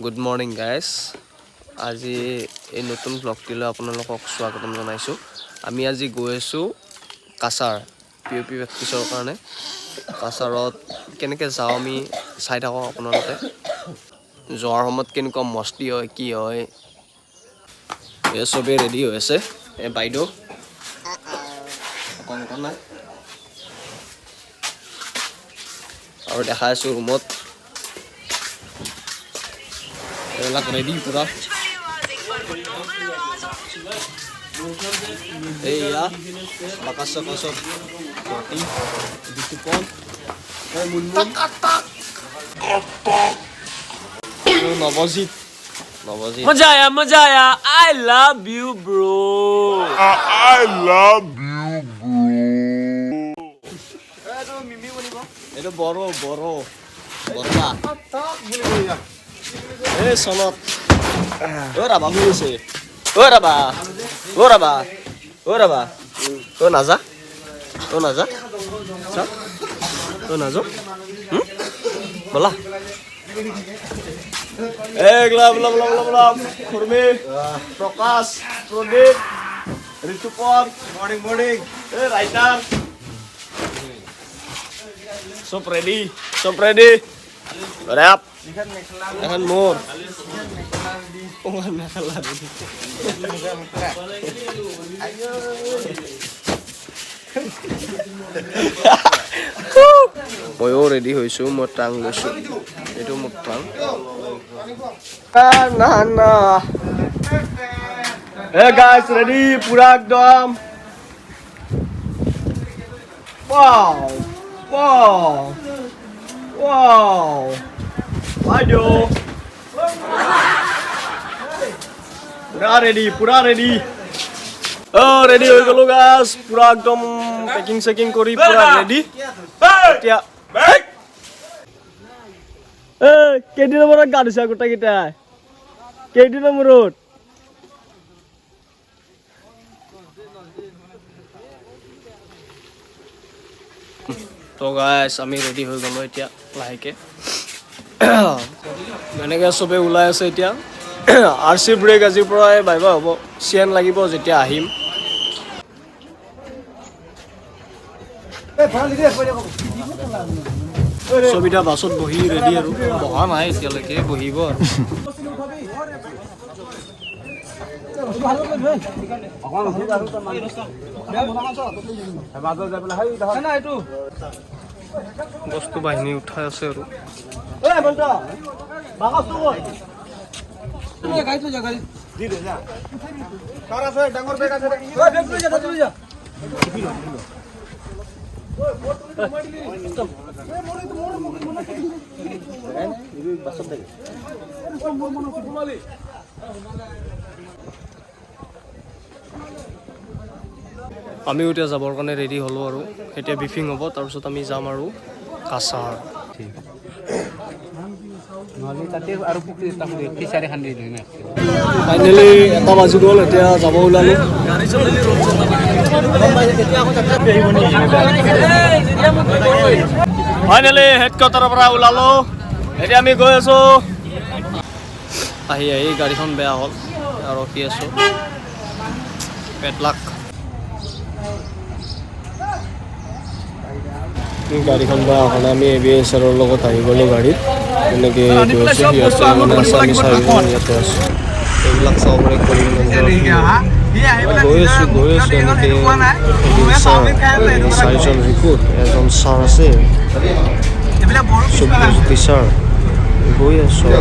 Good morning guys. আজি এই নতুন ব্লগটিলৈ আপোনালোকক স্বাগতম জনাইছোঁ। আমি আজি গৈ আছোঁ কাছাৰ POP প্ৰেক্টিছৰ কাৰণে। কাছাৰত কেনেকৈ যাওঁ আমি চাই থাকক আপোনালোকে। যোৱাৰ সময়ত কেনেকুৱা মস্তি হয় কি হয়। এই চবেই ৰেডি হৈ আছে। এই বাইদেউ অকণ নাই আৰু দেখাই আছোঁ ৰুমত এইবিলাক ৰেডি পুৰা। এইয়া বাকাচ চাকাচত গুৱাহাটী বিতুপন নৱজিত मजा आया I love you bro I love you, bro. এইটো বড়ো বৰ্তা এই চনত ৰাবা হৈ আছে। নাযা নাযা বলা খুৰ্মি প্ৰকাশ প্ৰদীপ ঋতুপন মৰ্নিং ৰাইটাৰ চব ৰেডি ৰেপ এখন মোৰ মেখেলা ময়ো ৰেডি হৈছোঁ। মই টাং লৈছোঁ। এইটো মোক টাং না গাইজ ৰেডি পুৰা একদম। বাইদেউ পুৰা ৰেডি ৰেডি হৈ গ'লো গাইজ। পুৰা একদম পেকিং চেকিং কৰি পুৰা ৰেডি। এতিয়া কেইদিনৰ মূৰত গা ধুইছা গোটেইকেইটাই? কেইদিনৰ মূৰত? তো গাইজ আমি ৰেডি হৈ গ'লো এতিয়া লাহেকৈ। এনেকৈ চবেই ওলাই আছে এতিয়া। RC ব্ৰেক আজিৰ পৰাই বাইবা হ'ব। চেন লাগিব যেতিয়া আহিম। চবিতা বাছত বহি ৰেডি আৰু বহা নাই এতিয়ালৈকে, বহিব আৰু। বস্তু বাহিনী উঠাই আছে আৰু আমিও এতিয়া যাবৰ কাৰণে ৰেডি হ'লোঁ আৰু এতিয়া ব্ৰিফিং হ'ব। তাৰপিছত আমি যাম আৰু কাছাৰ। ফাইনেলি 1টা বাজি গ'ল। এতিয়া যাব ওলালোঁ। ফাইনেলি হেডকোৱাৰ্টাৰৰ পৰা ওলালোঁ। এতিয়া আমি গৈ আছোঁ। আহি গাড়ীখন বেয়া হ'ল আৰু ৰখি আছোঁ। পেটলাক গাড়ীখন বেয়া হ'লে আমি ABSৰ লগত আহি গ'লোঁ গাড়ীত। এনেকৈ গৈ আছোঁ। ইয়াতে মানে আমি 4জন ইয়াতে আছোঁ। এইবিলাক চাবলৈ কৰি গৈ আছোঁ এনেকৈ 4জন ৰিকুট, এজন ছাৰ আছে, 24 টিচাৰ গৈ আছোঁ।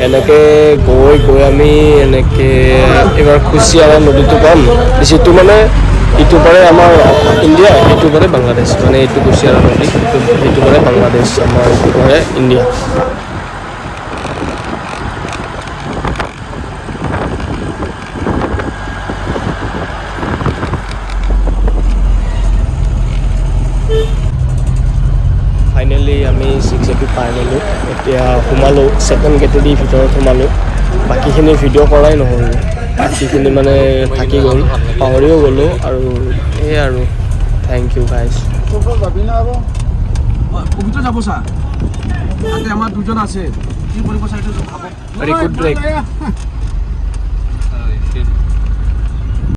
এনেকৈ গৈ আমি এনেকৈ এইবাৰ কুচিয়াৰা নদীটো পাম। যিটো মানে ইটো পাৰে আমাৰ ইণ্ডিয়া, সেইটো পাৰে বাংলাদেশ। মানে এইটো কুচিয়াৰা নদী, সেইটো পাৰে বাংলাদেশ, আমাৰ এইটো পাৰে ইণ্ডিয়া। ফাইনেলি আমি আমি 680 পাই গ'লোঁ এতিয়া সোমালোঁ ছেকেণ্ড গেটেদি ভিতৰত সোমালোঁ বাকীখিনি ভিডিঅ' কৰাই নহ'ল বাকীখিনি মানে থাকি গ'ল পাহৰিও গ'লোঁ আৰু এই আৰু থেংক ইউ গাইজ পবিত্ৰ যাব চা তাতে আমাৰ দুজন আছে কি কৰিব চাইছো ভাবক ভেৰি গুড ব্ৰেক